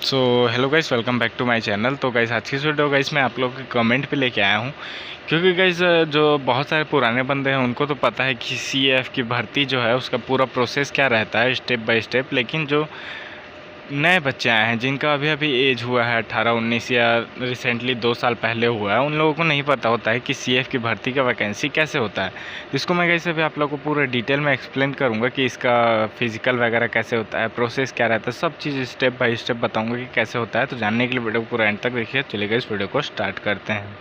So hello guys, welcome back to my channel. तो guys आज की वीडियो गाइस मैं आप लोगों के कमेंट पे लेके आया हूँ, क्योंकि गाइस जो बहुत सारे पुराने बंदे हैं उनको तो पता है कि सीएएफ की भर्ती जो है उसका पूरा प्रोसेस क्या रहता है स्टेप बाय स्टेप। लेकिन जो नए बच्चे आए हैं जिनका अभी अभी एज हुआ है 18-19 या रिसेंटली 2 साल पहले हुआ है, उन लोगों को नहीं पता होता है कि सीएएफ की भर्ती का वैकेंसी कैसे होता है। इसको मैं कैसे भी आप लोगों को पूरा डिटेल में एक्सप्लेन करूंगा कि इसका फिजिकल वगैरह कैसे होता है, प्रोसेस क्या रहता है, सब चीज़ स्टेप बाय स्टेप बताऊंगा कि कैसे होता है। तो जानने के लिए वीडियो को पूरा एंड तक देखिए। चलिए इस वीडियो को स्टार्ट करते हैं।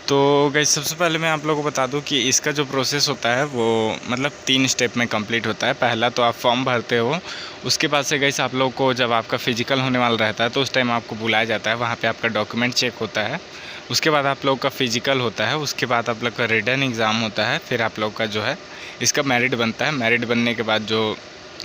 तो गाइस सबसे पहले मैं आप लोगों को बता दूं कि इसका जो प्रोसेस होता है वो मतलब 3 स्टेप में कंप्लीट होता है। पहला तो आप फॉर्म भरते हो, उसके बाद से गाइस आप लोग को जब आपका फिजिकल होने वाला रहता है तो उस टाइम आपको बुलाया जाता है, वहाँ पे आपका डॉक्यूमेंट चेक होता है। उसके बाद आप लोग का फिजिकल होता है, उसके बाद आप लोग का रिटन एग्ज़ाम होता है, फिर आप लोग का जो है इसका मेरिट बनता है। मेरिट बनने के बाद जो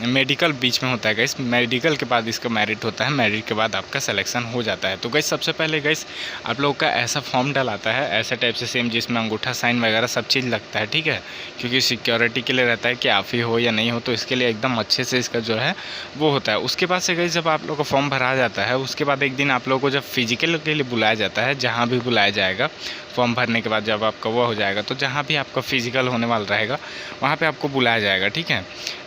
मेडिकल बीच में होता है गाइस, मेडिकल के बाद इसका मेरिट होता है, मेरिट के बाद आपका सिलेक्शन हो जाता है। तो गाइस सबसे पहले गाइस आप लोग का ऐसा फॉर्म डलाता है, ऐसा टाइप से सेम जिसमें अंगूठा साइन वगैरह सब चीज़ लगता है, ठीक है, क्योंकि सिक्योरिटी के लिए रहता है कि आप ही हो या नहीं हो, तो इसके लिए एकदम अच्छे से इसका जो है वो होता है। उसके बाद से गाइस जब आप लोग का फॉर्म भरा जाता है, उसके बाद एक दिन आप लोग को जब फिजिकल के लिए बुलाया जाता है, जहाँ भी बुलाया जाएगा फॉर्म भरने के बाद जब आपका वो हो जाएगा, तो जहाँ भी आपका फिजिकल होने वाला रहेगा वहाँ पे आपको बुलाया जाएगा, ठीक है।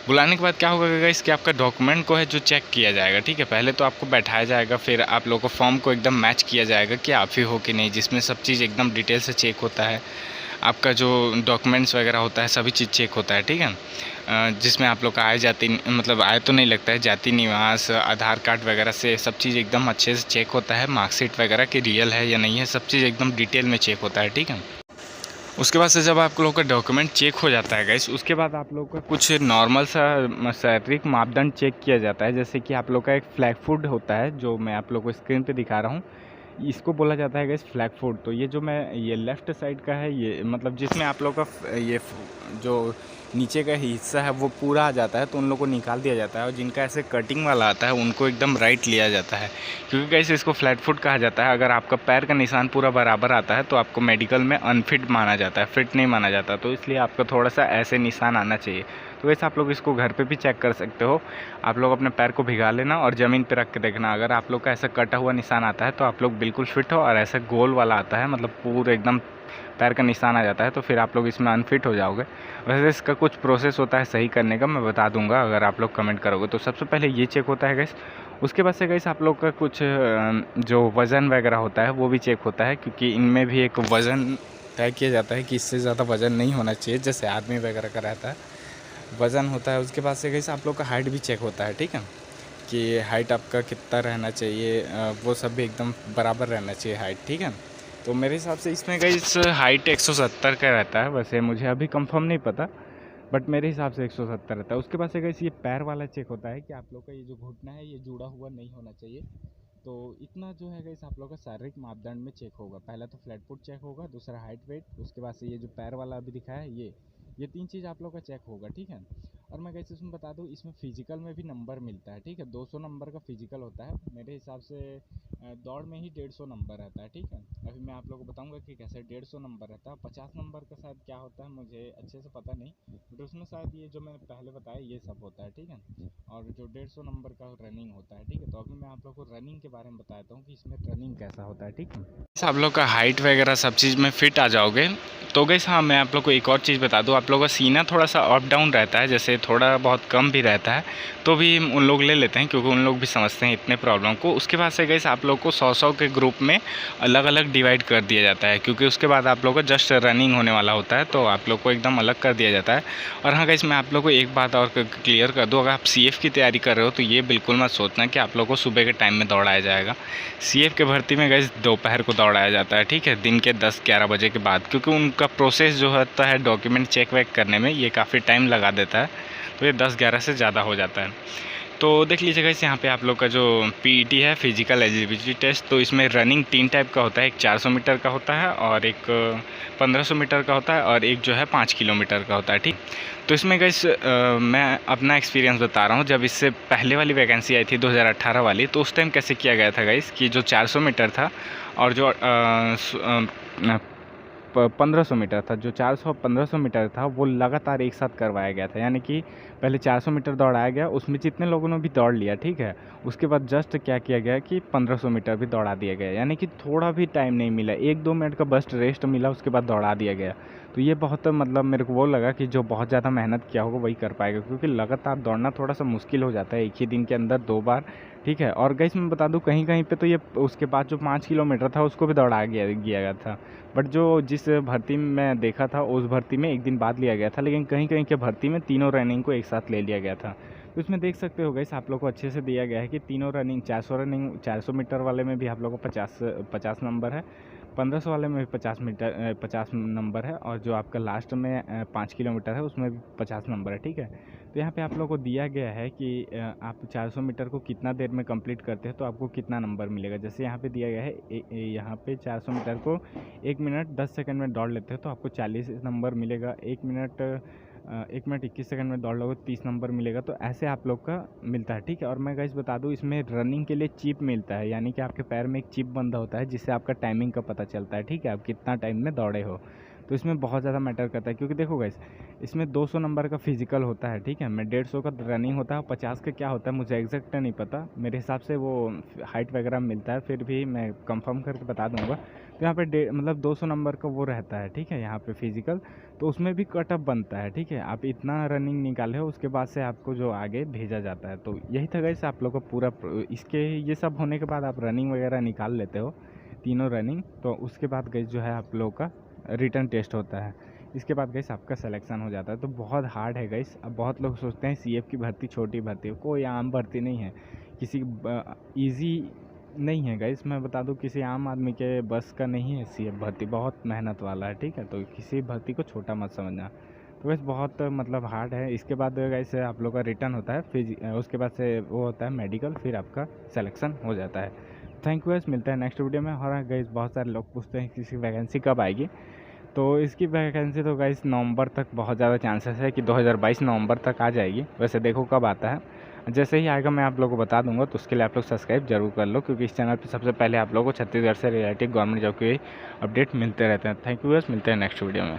बुलाने के बाद क्या होगा गाइस कि आपका डॉक्यूमेंट को है जो चेक किया जाएगा, ठीक है। पहले तो आपको बैठाया जाएगा, फिर आप लोगों को फॉर्म को एकदम मैच किया जाएगा कि आप ही हो कि नहीं, जिसमें सब चीज़ एकदम डिटेल से चेक होता है। आपका जो डॉक्यूमेंट्स वगैरह होता है सभी चीज़ चेक होता है, ठीक है। जिसमें आप लोग का आय जाति मतलब आय तो नहीं लगता है, जाति निवास आधार कार्ड वगैरह से सब चीज़ एकदम अच्छे से चेक होता है। मार्कशीट वगैरह की रियल है या नहीं है, सब चीज़ एकदम डिटेल में चेक होता है, ठीक है। उसके बाद से जब आप लोगों का डॉक्यूमेंट चेक हो जाता है गाइस, उसके बाद आप लोगों का कुछ नॉर्मल सा शारीरिक मापदंड चेक किया जाता है। जैसे कि आप लोग का एक फ्लैग फूड होता है जो मैं आप लोगों को स्क्रीन पे दिखा रहा हूँ, इसको बोला जाता है गाइस फ्लैग फूड। तो ये जो मैं ये लेफ़्ट साइड का है, ये मतलब जिसमें आप लोग का ये जो नीचे का हिस्सा है वो पूरा आ जाता है, तो उन लोग को निकाल दिया जाता है। और जिनका ऐसे कटिंग वाला आता है उनको एकदम राइट लिया जाता है, क्योंकि कैसे इसको फ्लैट फुट कहा जाता है। अगर आपका पैर का निशान पूरा बराबर आता है तो आपको मेडिकल में अनफिट माना जाता है, फिट नहीं माना जाता। तो इसलिए आपका थोड़ा सा ऐसे निशान आना चाहिए। तो वैसे आप लोग इसको घर पे भी चेक कर सकते हो। आप लोग अपने पैर को भिगा लेना और ज़मीन पे रख के देखना, अगर आप लोग का ऐसा कटा हुआ निशान आता है तो आप लोग बिल्कुल फिट हो, और ऐसा गोल वाला आता है मतलब पूरा एकदम पैर का निशान आ जाता है तो फिर आप लोग इसमें अनफिट हो जाओगे। वैसे इसका कुछ प्रोसेस होता है सही करने का, मैं बता दूंगा अगर आप लोग कमेंट करोगे। तो सबसे पहले ये चेक होता है गैस। उसके बाद से गैस आप लोग का कुछ जो वज़न वगैरह होता है वो भी चेक होता है, क्योंकि इनमें भी एक वज़न तय किया जाता है कि इससे ज़्यादा वज़न नहीं होना चाहिए, जैसे आदमी वगैरह का रहता है वज़न होता है। उसके बाद से गैस आप लोग का हाइट भी चेक होता है, ठीक है, कि हाइट आपका कितना रहना चाहिए, वो सब भी एकदम बराबर रहना चाहिए हाइट, ठीक है। तो मेरे हिसाब से इसमें गाइस हाइट 170 का रहता है, वैसे मुझे अभी कंफर्म नहीं पता, बट मेरे हिसाब से 170 रहता है। उसके बाद से गाइस ये पैर वाला चेक होता है कि आप लोग का ये जो घुटना है ये जुड़ा हुआ नहीं होना चाहिए। तो इतना जो है गाइस आप लोग का शारीरिक मापदंड में चेक होगा। पहला तो फ्लैट फुट चेक होगा, दूसरा हाइट वेट, उसके बाद से ये जो पैर वाला अभी दिखा है ये 3 चीज़ आप लोग का चेक होगा, ठीक है। और मैं कैसे इसमें बता दूँ, इसमें फिजिकल में भी नंबर मिलता है, ठीक है। 200 नंबर का फिजिकल होता है। मेरे हिसाब से दौड़ में ही 150 नंबर रहता है, ठीक है। अभी मैं आप लोगों को बताऊंगा कि कैसे 150 नंबर रहता है। 50 नंबर का शायद क्या होता है मुझे अच्छे से पता नहीं, बट उसमें शायद ये जो मैंने पहले बताया ये सब होता है, ठीक है। और जो 150 नंबर का रनिंग होता है, ठीक है। तो अभी मैं आप लोग को रनिंग के बारे में बताता हूँ कि इसमें रनिंग कैसा होता है, ठीक है। आप लोग का हाइट वगैरह सब चीज़ में फिट आ जाओगे तो गैस हाँ, मैं आप लोग को एक और चीज़ बता दूँ, आप लोगों का सीना थोड़ा सा अप डाउन रहता है, जैसे थोड़ा बहुत कम भी रहता है तो भी उन लोग ले लेते हैं, क्योंकि उन लोग भी समझते हैं इतने प्रॉब्लम को। उसके बाद से गैस आप लोग को 100-100 के ग्रुप में अलग अलग डिवाइड कर दिया जाता है, क्योंकि उसके बाद आप लोग का जस्ट रनिंग होने वाला होता है, तो आप लोग को एकदम अलग कर दिया जाता है। और हाँ गैस मैं आप लोग को एक बात और क्लियर कर दूँ, अगर आप सीएफ की तैयारी कर रहे हो तो ये बिल्कुल मत सोचना कि आप लोग को सुबह के टाइम में दौड़ाया जाएगा। सीएफ के भर्ती में गैस दोपहर को दौड़ाया जाता है, ठीक है, दिन के 10-11 बजे के बाद, क्योंकि उनका प्रोसेस जो होता है डॉक्यूमेंट चेक वेक करने में ये काफ़ी टाइम लगा देता है, तो ये 10-11 से ज़्यादा हो जाता है। तो देख लीजिएगा इस यहाँ पे आप लोग का जो पीईटी है फिजिकल एलिजिबिलिटी टेस्ट, तो इसमें रनिंग 3 टाइप का होता है, एक 400 मीटर का होता है और एक 1500 मीटर का होता है और एक जो है 5 किलोमीटर का होता है, ठीक। तो इसमें गाइस मैं अपना एक्सपीरियंस बता रहा हूँ। जब इससे पहले वाली वैकेंसी आई थी 2018 वाली, तो उस टाइम कैसे किया गया था गाइस कि जो 400 मीटर था और जो 1500 मीटर था, जो 400 1500 मीटर था वो लगातार एक साथ करवाया गया था। यानी कि पहले 400 मीटर दौड़ाया गया, उसमें जितने लोगों ने भी दौड़ लिया, ठीक है, उसके बाद जस्ट क्या किया गया कि 1500 मीटर भी दौड़ा दिया गया। यानी कि थोड़ा भी टाइम नहीं मिला, 1-2 मिनट का बस रेस्ट मिला, उसके बाद दौड़ा दिया गया। तो ये बहुत मतलब मेरे को वो लगा कि जो बहुत ज़्यादा मेहनत किया होगा वही कर पाएगा, क्योंकि लगातार दौड़ना थोड़ा सा मुश्किल हो जाता है एक ही दिन के अंदर 2 बार, ठीक है। और गाइस मैं बता दूं, कहीं कहीं पे तो ये उसके बाद जो 5 किलोमीटर था उसको भी दौड़ा गया था। बट जो जिस भर्ती में मैं देखा था उस भर्ती में एक दिन बाद लिया गया था, लेकिन कहीं कहीं के भर्ती में तीनों रनिंग को एक साथ ले लिया गया था। तो इसमें देख सकते हो गाइस, आप लोग को अच्छे से दिया गया है कि तीनों रनिंग 400 मीटर वाले में भी आप लोगों को 50 नंबर है, 1500 वाले में भी 50 नंबर है, और जो आपका लास्ट में 5 किलोमीटर है उसमें भी 50 नंबर है, ठीक है। तो यहाँ पे आप लोगों को दिया गया है कि आप 400 मीटर को कितना देर में कंप्लीट करते हैं तो आपको कितना नंबर मिलेगा। जैसे यहाँ पे दिया गया है, यहाँ पे 400 मीटर को 1 मिनट 10 सेकंड में दौड़ लेते हैं तो आपको 40 नंबर मिलेगा। 1 मिनट 21 सेकंड में दौड़ लोगे 30 नंबर मिलेगा। तो ऐसे आप लोग का मिलता है, ठीक है। और मैं गाइस बता दूं, इसमें रनिंग के लिए चिप मिलता है, यानी कि आपके पैर में एक चिप बंधा होता है जिससे आपका टाइमिंग का पता चलता है, ठीक है, आप कितना टाइम में दौड़े हो। तो इसमें बहुत ज़्यादा मैटर करता है, क्योंकि देखो गाइस, इसमें 200 नंबर का फिजिकल होता है, ठीक है, मैं 150 का रनिंग होता है, 50 का क्या होता है मुझे एग्जैक्ट नहीं पता, मेरे हिसाब से वो हाइट वगैरह मिलता है, फिर भी मैं कंफर्म करके बता दूंगा। तो यहाँ पे मतलब 200 नंबर का वो रहता है, ठीक है, यहाँ पे फिजिकल, तो उसमें भी कटअप बनता है, ठीक है। आप इतना रनिंग निकाले हो, उसके बाद से आपको जो आगे भेजा जाता है। तो यही था गाइस आप लोग को पूरा इसके ये सब होने के बाद आप रनिंग वगैरह निकाल लेते हो, तीनों रनिंग, तो उसके बाद गाइस जो है आप लोग का रिटन टेस्ट होता है। इसके बाद गाइस आपका सिलेक्शन हो जाता है। तो बहुत हार्ड है गाइस। अब बहुत लोग सोचते हैं सीएफ की भर्ती छोटी भर्ती है, कोई आम भर्ती नहीं है, किसी ईजी नहीं है गाइस। मैं बता दूं, किसी आम आदमी के बस का नहीं है सीएफ भर्ती, बहुत मेहनत वाला है, ठीक है। तो किसी भर्ती को छोटा मत समझना। तो वैसे बहुत मतलब हार्ड है। इसके बाद गाइस आप लोग का रिटर्न होता है, फिर उसके बाद से वो होता है मेडिकल, फिर आपका सिलेक्शन हो जाता है। थैंक यू गाइस, मिलते हैं नेक्स्ट वीडियो में। और गाइस बहुत सारे लोग पूछते हैं किसी वैकेंसी कब आएगी, तो इसकी वैकेंसी तो गाइस नवंबर तक बहुत ज़्यादा चांसेस है कि 2022 नवंबर तक आ जाएगी। वैसे देखो कब आता है, जैसे ही आएगा मैं आप लोगों को बता दूंगा। तो उसके लिए आप लोग सब्सक्राइब जरूर कर लो, क्योंकि इस चैनल पे सबसे पहले आप लोगों को छत्तीसगढ़ से रिलेटेड गवर्नमेंट जॉब के अपडेट मिलते रहते हैं। थैंक यू गाइस, मिलते हैं नेक्स्ट वीडियो में।